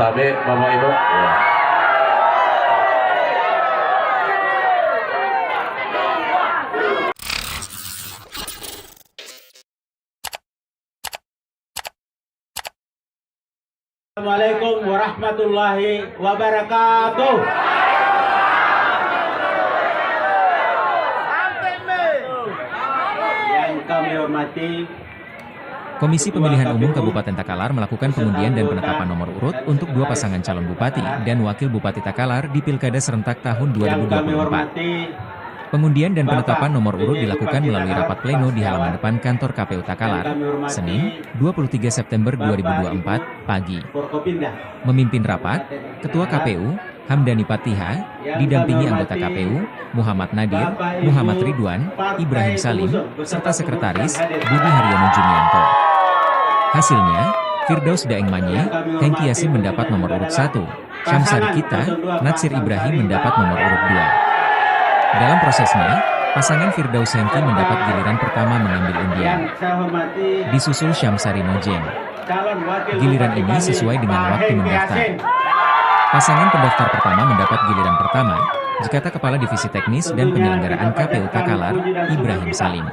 Tabe, Bapak Ibu. Ya. Assalamualaikum warahmatullahi wabarakatuh. Yang kami hormati, Komisi Pemilihan Umum Kabupaten Takalar melakukan pengundian dan penetapan nomor urut untuk dua pasangan calon bupati dan wakil bupati Takalar di Pilkada serentak tahun yang kami 2024. hormati, Pengundian dan penetapan nomor urut dilakukan melalui rapat pleno di halaman depan kantor KPU Takalar, Senin, 23 September 2024, pagi. Forkopimda. Memimpin rapat, Ketua KPU, Hamdani Patiha, didampingi anggota KPU, Muhammad Nadir, Muhammad Ridwan, Ibrahim Salim, serta Sekretaris, Budi Haryono Jumianto. Hasilnya, Firdaus Daeng Manye, Hengki Yasin mendapat nomor urut 1, Syamsari Kita, Natsir Ibrahim mendapat nomor urut 2. Dalam prosesnya, pasangan Firdaus Hengki mendapat giliran pertama mengambil undian. Yang saya hormati, Disusul Syamsari Mojeng. calon wakil Giliran bupati ini kami, sesuai dengan Pak waktu Hengki mendaftar. Yasin. Pasangan pendaftar pertama mendapat giliran pertama, Jikata Kepala Divisi Teknis dan Penyelenggaraan KPU Takalar, Ibrahim Salim.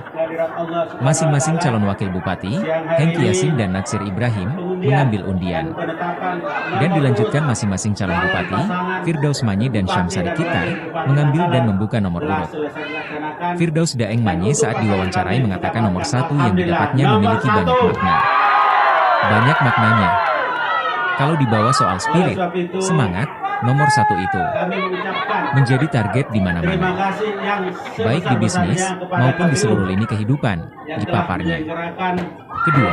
Masing-masing calon wakil bupati, Hengki Yasin dan Natsir Ibrahim, mengambil undian. Dan dilanjutkan masing-masing calon bupati, Firdaus Manye dan Syamsari Kita, mengambil dan membuka nomor urut. Firdaus Daeng Manye saat diwawancarai mengatakan nomor 1 yang didapatnya memiliki banyak makna. Banyak maknanya. Kalau dibawa soal spirit, semangat, nomor 1 itu menjadi target di mana-mana, baik di bisnis maupun di seluruh lini kehidupan, dipaparnya. Kedua,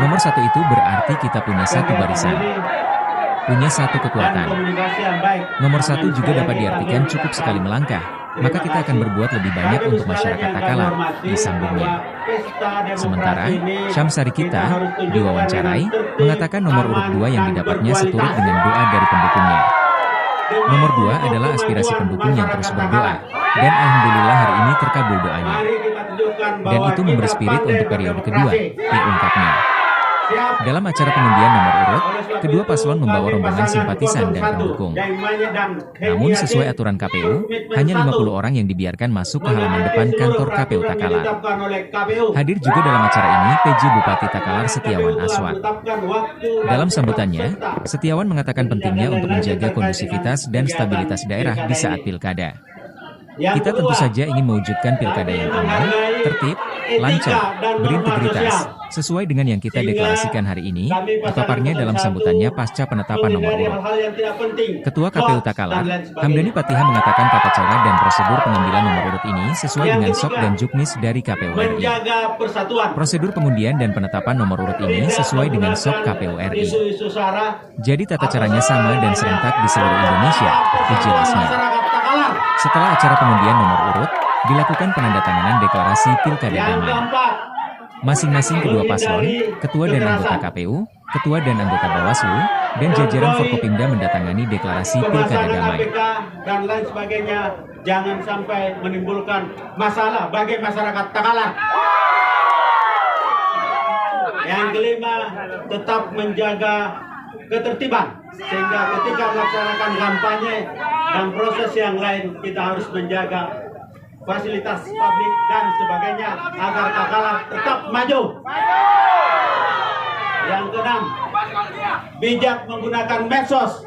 nomor 1 itu berarti kita punya satu barisan, punya satu kekuatan. Nomor 1 juga dapat diartikan cukup sekali melangkah, maka kita akan berbuat lebih banyak untuk masyarakat Takalar, disambungnya. Sementara, Syamsari Kita, diwawancarai, mengatakan nomor urut 2 yang didapatnya seturut dengan doa dari pendukungnya. Nomor 2 adalah aspirasi pendukung yang terus berdoa, dan alhamdulillah hari ini terkabul doanya. Dan itu memberi spirit untuk periode kedua, diungkapnya. Dalam acara pengundian nomor urut, kedua paslon membawa rombongan simpatisan dan pendukung. Namun sesuai aturan KPU, hanya 50 orang yang dibiarkan masuk ke halaman depan kantor KPU Takalar. Hadir juga dalam acara ini PJ Bupati Takalar Setiawan Aswan. Dalam sambutannya, Setiawan mengatakan pentingnya untuk menjaga kondusivitas dan stabilitas daerah di saat pilkada. Kita tentu saja ingin mewujudkan pilkada yang aman, tertib, lancar, berintegritas, sesuai dengan yang kita deklarasikan hari ini, dipaparnya dalam sambutannya pasca penetapan nomor urut. Ketua KPU Takalar, Hamdani Patiha mengatakan tata cara dan prosedur pengambilan nomor urut ini sesuai dengan SOP dan Juknis dari KPU RI. Prosedur pengundian dan penetapan nomor urut ini sesuai dengan SOP KPU RI. Jadi tata caranya sama dan serentak di seluruh Indonesia, dijelasnya. Setelah acara pengundian nomor urut, dilakukan penandatanganan deklarasi pilkada damai. Masing-masing kedua paslon, ketua dan anggota KPU, ketua dan anggota Bawaslu, dan jajaran Forkopimda mendatangani deklarasi pilkada damai. Dan lain sebagainya, jangan sampai menimbulkan masalah bagi masyarakat Takalar. Yang kelima, tetap menjaga ketertiban, sehingga ketika melaksanakan kampanye dan proses yang lain kita harus menjaga fasilitas publik dan sebagainya agar Takalar tetap maju. Yang keenam, bijak menggunakan medsos,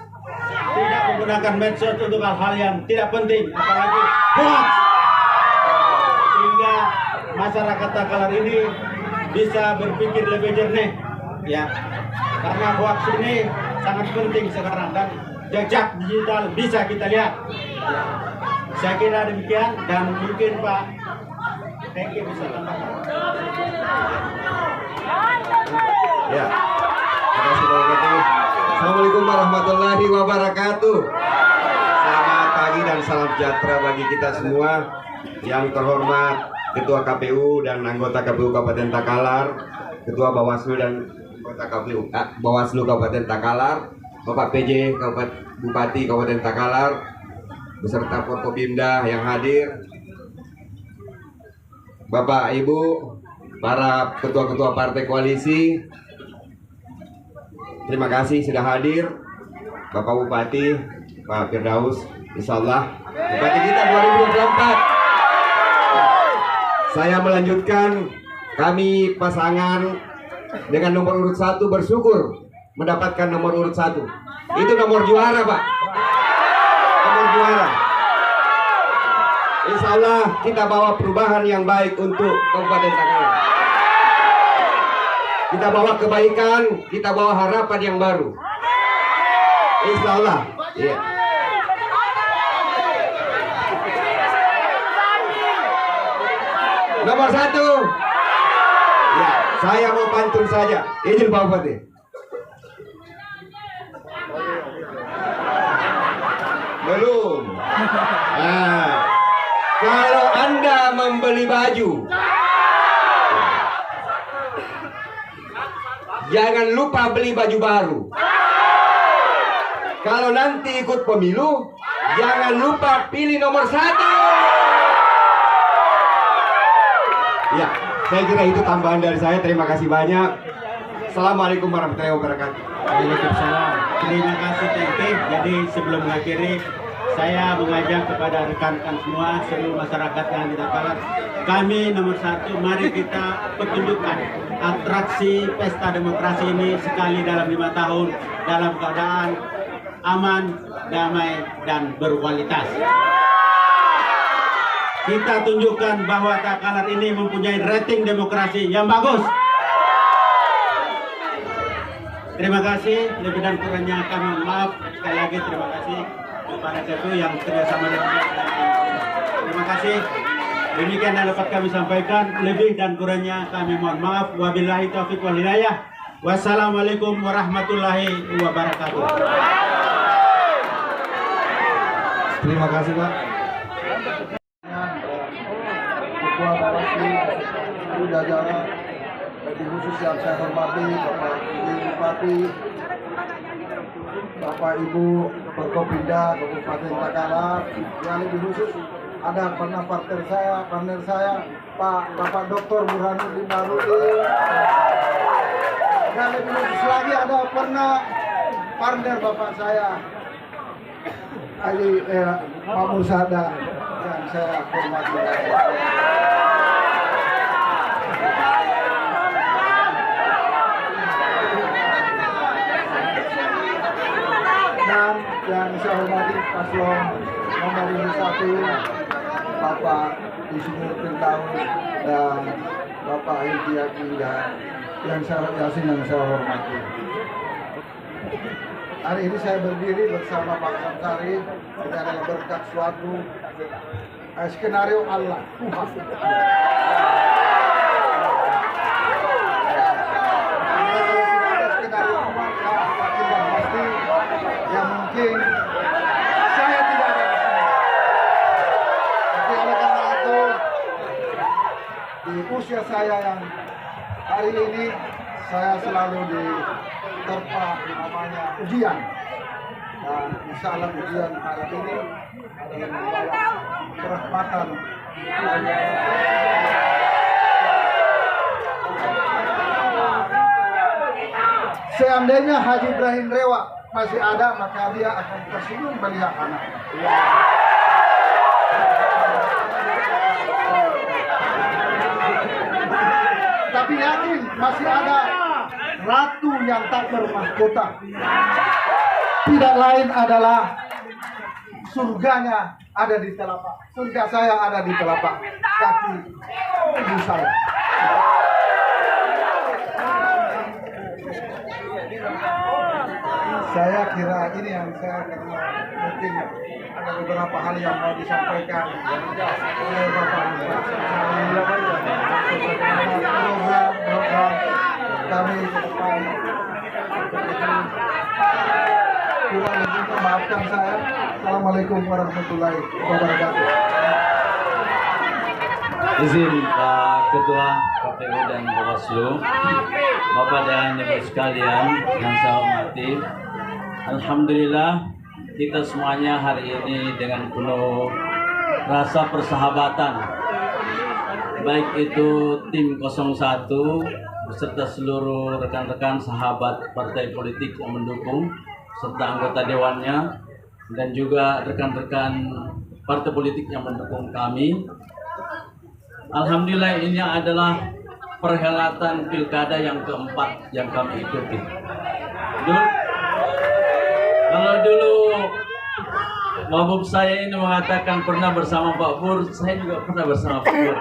tidak menggunakan medsos untuk hal-hal yang tidak penting, apalagi hoax, sehingga masyarakat Takalar ini bisa berpikir lebih jernih, ya. Karena hoax ini sangat penting sekarang dan jejak digital bisa kita lihat. Ya. Saya kira demikian dan mungkin Pak Hengki bisa tambahkan. Ya, terima kasih Pak Bupati. Assalamualaikum warahmatullahi wabarakatuh. Selamat pagi dan salam sejahtera bagi kita semua. Yang terhormat Ketua KPU dan anggota KPU Kabupaten Takalar, Ketua Bawaslu dan anggota KPU Bawaslu Kabupaten Takalar, Bapak PJ Bupati Kabupaten Takalar, beserta Forkopimda yang hadir, Bapak Ibu, para ketua-ketua partai koalisi, terima kasih sudah hadir. Bapak Bupati, Pak Firdaus, insya Allah Bupati kita 2024. Saya melanjutkan, kami pasangan dengan nomor urut 1 bersyukur mendapatkan nomor urut 1. Itu nomor juara, Pak. Nomor juara. Insya Allah kita bawa perubahan yang baik untuk Kabupaten Takalar. Kita bawa kebaikan, kita bawa harapan yang baru. Insya Allah. Iya. Nomor 1. Ya, saya mau pantun saja. Izin Pak Bupati. Belum. Nah, kalau Anda membeli baju, jangan lupa beli baju baru. Kalau nanti ikut pemilu, jangan lupa pilih nomor 1. Ya, saya kira itu tambahan dari saya. Terima kasih banyak. Assalamualaikum warahmatullahi wabarakatuh. Waalaikumsalam. Terima kasih Tengke. Jadi sebelum mengakhiri, saya mengajak kepada rekan-rekan semua, seluruh masyarakat yang di Takalar, kami nomor 1, mari kita pertunjukkan atraksi pesta demokrasi ini sekali dalam 5 tahun dalam keadaan aman, damai, dan berkualitas. Kita tunjukkan bahwa Takalar ini mempunyai rating demokrasi yang bagus. Terima kasih, lebih dan kurangnya kami mohon maaf. Sekali lagi terima kasih kepada KPU yang kerjasama dengan kami. Terima kasih. Demikian yang dapat kami sampaikan. Lebih dan kurangnya kami mohon maaf. Wabillahi taufiq wal hidayah. Wassalamualaikum warahmatullahi wabarakatuh. Terima kasih, Pak. Ketua Bawaslu, seluruh jajaran, lebih khusus yang saya hormati Bapak Ibu Bupati, Bapak Ibu Forkopimda Kabupaten Takalar, yang lebih khusus ada partner saya, Bapak Dr. Burhanuddin Barudin, dan lebih khusus lagi ada partner Bapak saya, Pak Musada, yang saya hormati. Dan yang saya hormati paslon nomor 1, Bapak Insinyur Firdaus dan Bapak Hildiaki yang saya hormati. Hari ini saya berdiri bersama Pak Samsari. Ini adalah berkat suatu skenario Allah, Tuhan. Skenario Tuhan yang pasti, yang mungkin saya tidak ada di sini. Tapi oleh karena itu, di usia saya yang hari ini, saya selalu diterpa namanya ujian. Dan insya Allah ujian hari ini adalah membawa kerahmatan. Seandainya Haji Ibrahim Rewa masih ada, maka dia akan tersenyum melihat anak. Tapi yakin masih ada ratu yang tak bermahkota. Tidak lain adalah surganya ada di telapak. Surga saya ada di telapak kaki ibu saya. Saya kira ini yang saya kenal. Mungkin ada beberapa hal yang mau disampaikan oleh Bapak program kami ke depan. Kurang lebihnya maafkan saya. Assalamualaikum warahmatullahi wabarakatuh. Izin Pak Ketua KPU dan Bawaslu, Bapak dan Ibu sekalian yang saya hormati, alhamdulillah kita semuanya hari ini dengan penuh rasa persahabatan, baik itu tim 01 beserta seluruh rekan-rekan sahabat partai politik yang mendukung, serta anggota dewannya dan juga rekan-rekan partai politik yang mendukung kami. Alhamdulillah ini adalah perhelatan pilkada yang keempat yang kami ikuti. Kalau dulu Wabub saya ini mengatakan pernah bersama Pak Pur, saya juga pernah bersama Pak Pur.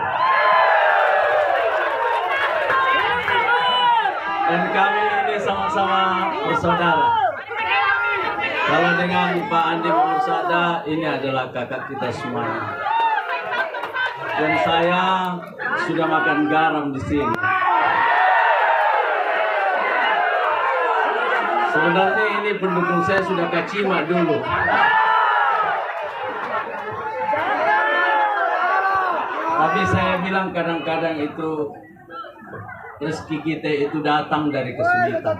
Dan kami ini sama-sama bersaudara. Kalau dengan Pak Andi Mursada, ini adalah kakak kita semuanya. Dan saya sudah makan garam di sini. Sebenarnya ini pendukung saya sudah kacima dulu. Tapi saya bilang kadang-kadang itu rezeki kita itu datang dari kesulitan.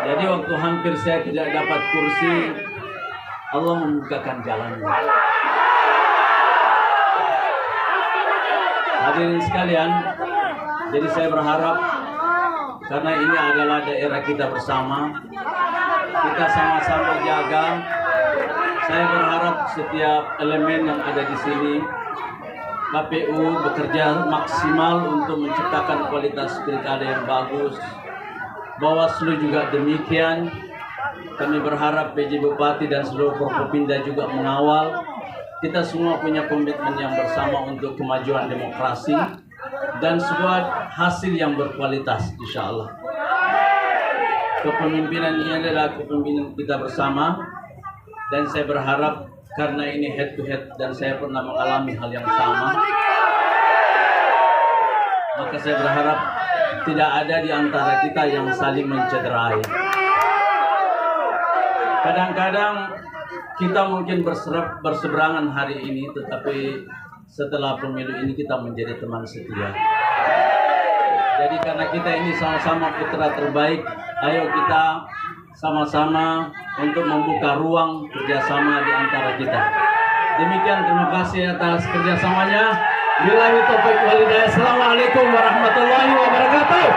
Jadi waktu hampir saya tidak dapat kursi, Allah membukakan jalannya. Hadirin sekalian, jadi saya berharap karena ini adalah daerah kita bersama, kita sama-sama jaga. Saya berharap setiap elemen yang ada di sini, KPU bekerja maksimal untuk menciptakan kualitas pilkada yang bagus. Bawaslu juga demikian. Kami berharap PJ Bupati dan seluruh Forkopimda juga mengawal. Kita semua punya komitmen yang bersama untuk kemajuan demokrasi dan sebuah hasil yang berkualitas, insya Allah. Kepemimpinan ini adalah kepemimpinan kita bersama, dan saya berharap karena ini head to head dan saya pernah mengalami hal yang sama, maka saya berharap tidak ada di antara kita yang saling mencederai. Kadang-kadang kita mungkin berseberangan hari ini, tetapi setelah pemilu ini kita menjadi teman setia. Jadi karena kita ini sama-sama putra terbaik, ayo kita sama-sama untuk membuka ruang kerjasama di antara kita. Demikian, terima kasih atas kerjasamanya. Billahi taufiq wal hidayah. Assalamualaikum warahmatullahi wabarakatuh.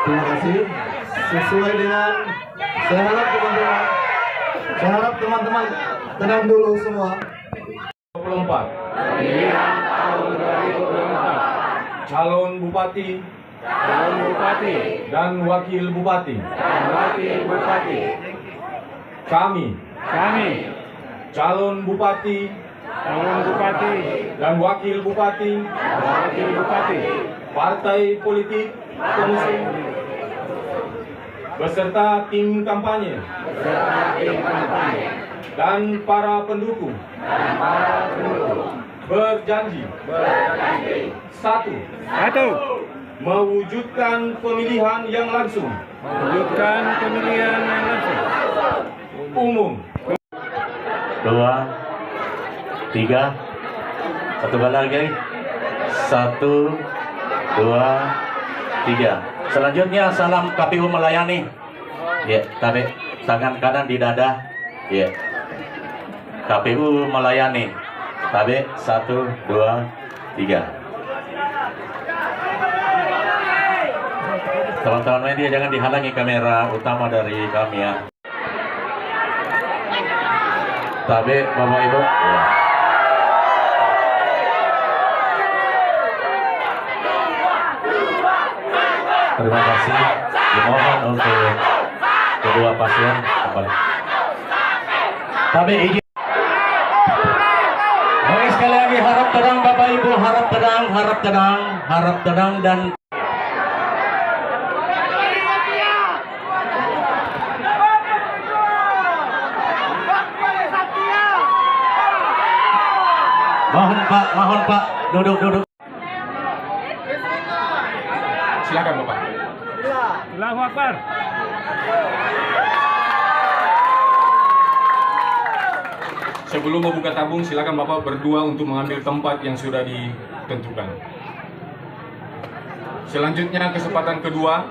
Terima kasih. Sesuai dengan saya harap teman-teman tenang dulu semua. 24. Calon bupati dan wakil bupati. Kami calon bupati dan wakil bupati partai politik pengusung beserta tim kampanye dan para pendukung berjanji satu, mewujudkan pemilihan yang langsung umum. 2, 3, satu kali lagi. 1, 2, 3. Selanjutnya salam KPU melayani. Ya, tarik tangan kanan di dada. Ya. KPU melayani. Tarik 1, 2, 3. Teman-teman media jangan dihalangi kamera utama dari kami ya. Tabe Bapak Ibu. Ya. Terima kasih. Dimohon untuk kedua paslon kembali. Tabe izin. Oke, sekali lagi harap tenang Bapak Ibu, harap tenang dan mohon Pak, duduk. Silakan Bapak. Allahu Akbar. Sebelum membuka tabung, silakan Bapak berdua untuk mengambil tempat yang sudah ditentukan. Selanjutnya kesempatan kedua,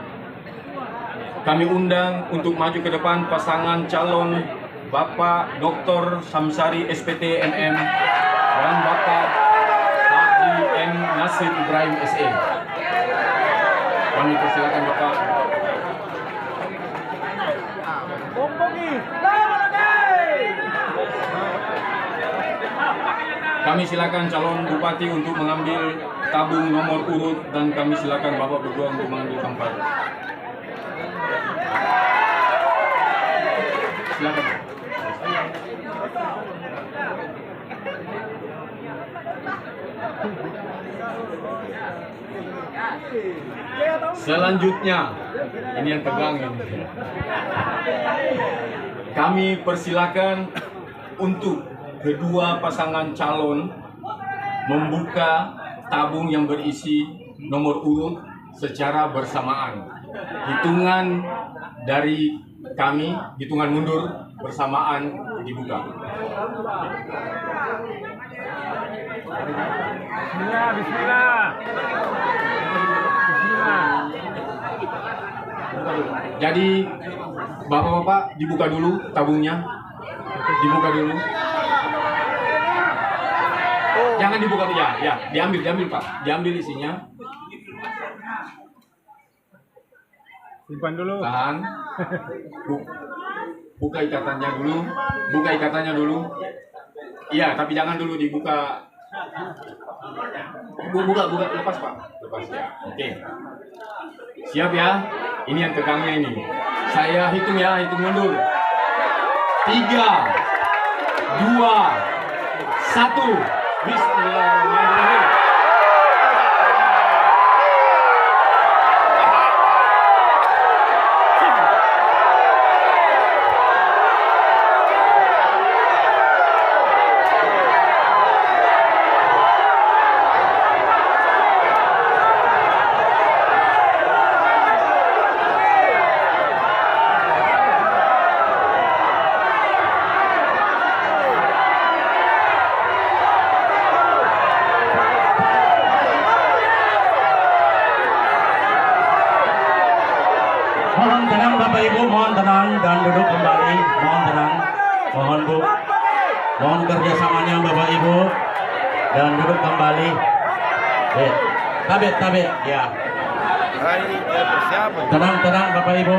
kami undang untuk maju ke depan pasangan calon Bapak Dr. Samsari SPT MM dan Bapak Haji M. Nasir Ibrahim SE. Kami persilakan Bapak. Kami silakan calon bupati untuk mengambil tabung nomor urut dan kami silakan Bapak berdua untuk mengambil tempat. Silakan. Selanjutnya, ini yang tegang ini. Kami persilakan untuk kedua pasangan calon membuka tabung yang berisi nomor urut secara bersamaan. Hitungan dari kami, hitungan mundur bersamaan dibuka. Bismillah, bismillah. Bismillah. Jadi bapak-bapak dibuka dulu tabungnya, dibuka dulu. Jangan dibuka dulu ya, diambil Pak, diambil isinya. Simpan dulu. Tahan. Buka ikatannya dulu, buka ikatannya dulu. Iya, tapi jangan dulu dibuka. Buka, lepas Pak, lepas ya. Oke. Siap ya? Ini yang tegangnya ini. Saya hitung ya, hitung mundur. 3, 2, 1. Bismillahirrahmanirrahim. Mohon tenang Bapak Ibu, mohon tenang dan duduk kembali. Mohon tenang, mohon Bu, mohon kerjasamanya Bapak Ibu dan duduk kembali. Tabet, ya. Tenang Bapak Ibu.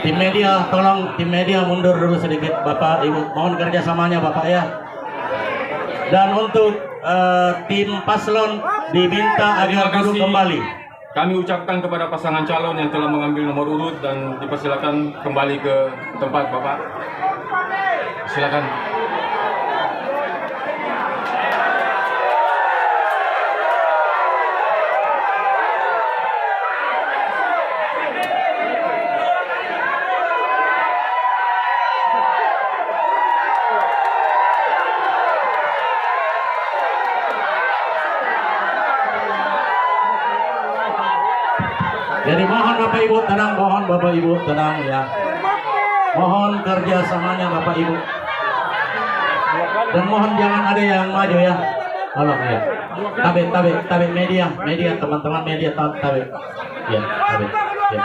Tim media, tolong tim media mundur dulu sedikit Bapak Ibu. Mohon kerjasamanya Bapak ya. Dan untuk tim paslon diminta agar duduk kembali. Kami ucapkan kepada pasangan calon yang telah mengambil nomor urut dan dipersilakan kembali ke tempat Bapak. Silakan. Jadi mohon Bapak Ibu tenang, mohon Bapak Ibu tenang ya. Mohon kerjasamanya Bapak Ibu. Dan mohon jangan ada yang maju ya. Tolong ya. Tabet media teman-teman media tabet. Ya, tabet. Ya.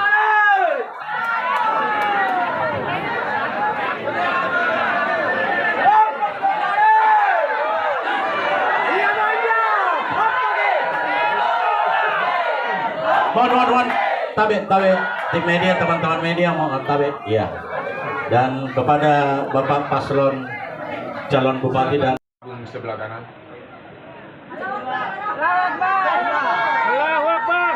Mohon tabet tim media teman-teman media mohon tabet ya. Dan kepada Bapak paslon calon bupati dan sebelah kanan. Allahu Akbar.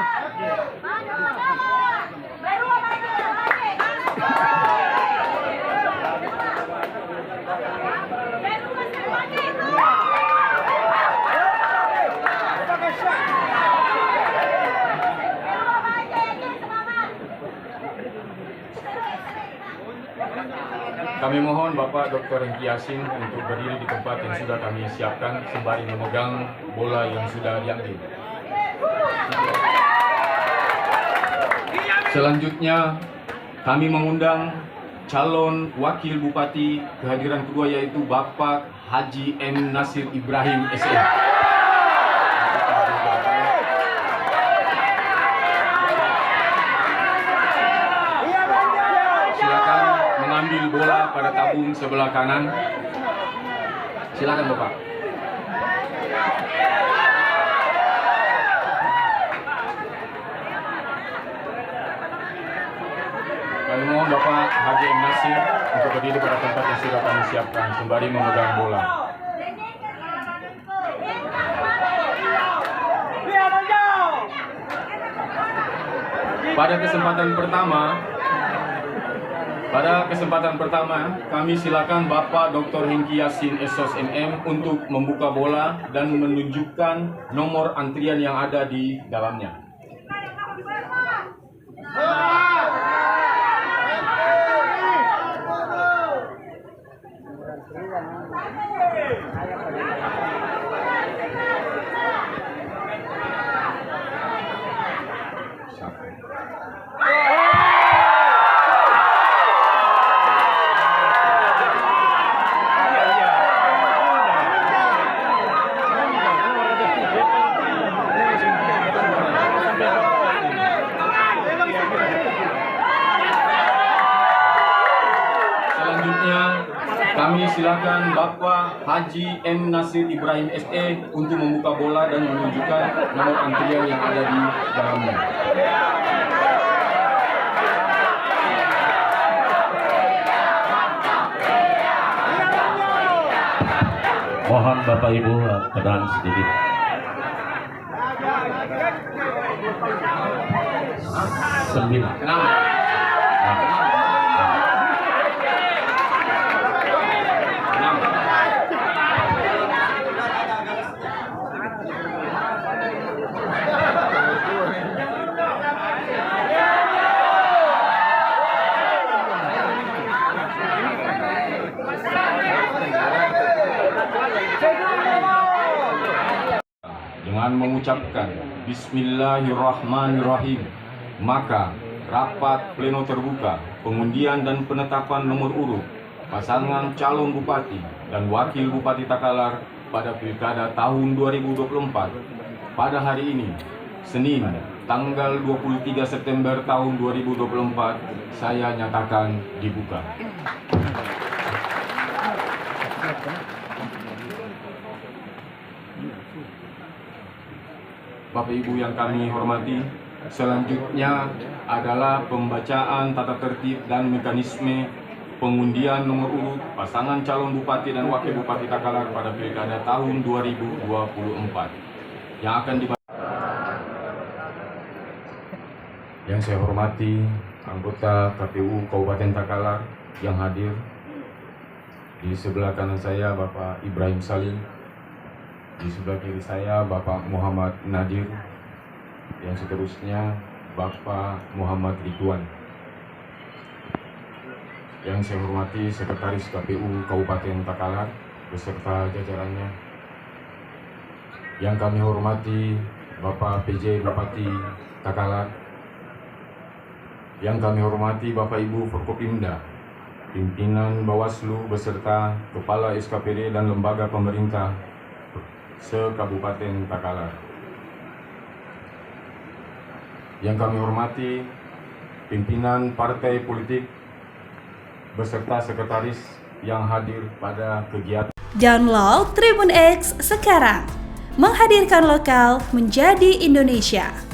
Kami mohon Bapak Dr. Hengki Yasin untuk berdiri di tempat yang sudah kami siapkan sembari memegang bola yang sudah diambil. Selanjutnya kami mengundang calon wakil bupati kehadiran kedua yaitu Bapak Haji M. Nasir Ibrahim SE. Mengambil bola pada tabung sebelah kanan. Silakan Bapak. Kami mohon Bapak Haji M. Nasir untuk berdiri pada tempat yang sudah kami siapkan sembari memegang bola. Pada kesempatan pertama, kami silakan Bapak Dr. Hengki Yasin SOS MM untuk membuka bola dan menunjukkan nomor antrian yang ada di dalamnya. Kami silakan Bapak Haji M. Nasir Ibrahim SE untuk membuka bola dan menunjukkan nomor antrian yang ada di dalamnya. Mohon Bapak Ibu tenang sedikit. Sembilan. Dengan mengucapkan Bismillahirrahmanirrahim, maka rapat pleno terbuka pengundian dan penetapan nomor urut pasangan calon bupati dan wakil bupati Takalar pada pilkada tahun 2024 pada hari ini, Senin, tanggal 23 September tahun 2024, saya nyatakan dibuka. Bapak Ibu yang kami hormati, selanjutnya adalah pembacaan tata tertib dan mekanisme pengundian nomor urut pasangan calon bupati dan wakil bupati Takalar pada pilkada tahun 2024 yang akan dibaca. Yang saya hormati anggota KPU Kabupaten Takalar yang hadir. Di sebelah kanan saya Bapak Ibrahim Salim, di sebelah kiri saya Bapak Muhammad Nadir, yang seterusnya Bapak Muhammad Ridwan. Yang saya hormati Sekretaris KPU Kabupaten Takalar beserta jajarannya. Yang kami hormati Bapak PJ Bupati Takalar. Yang kami hormati Bapak Ibu Forkopimda, pimpinan Bawaslu beserta Kepala SKPD dan lembaga pemerintah se-Kabupaten Takalar. Yang kami hormati pimpinan partai politik beserta sekretaris yang hadir pada kegiatan. Download Tribun X sekarang, menghadirkan lokal menjadi Indonesia.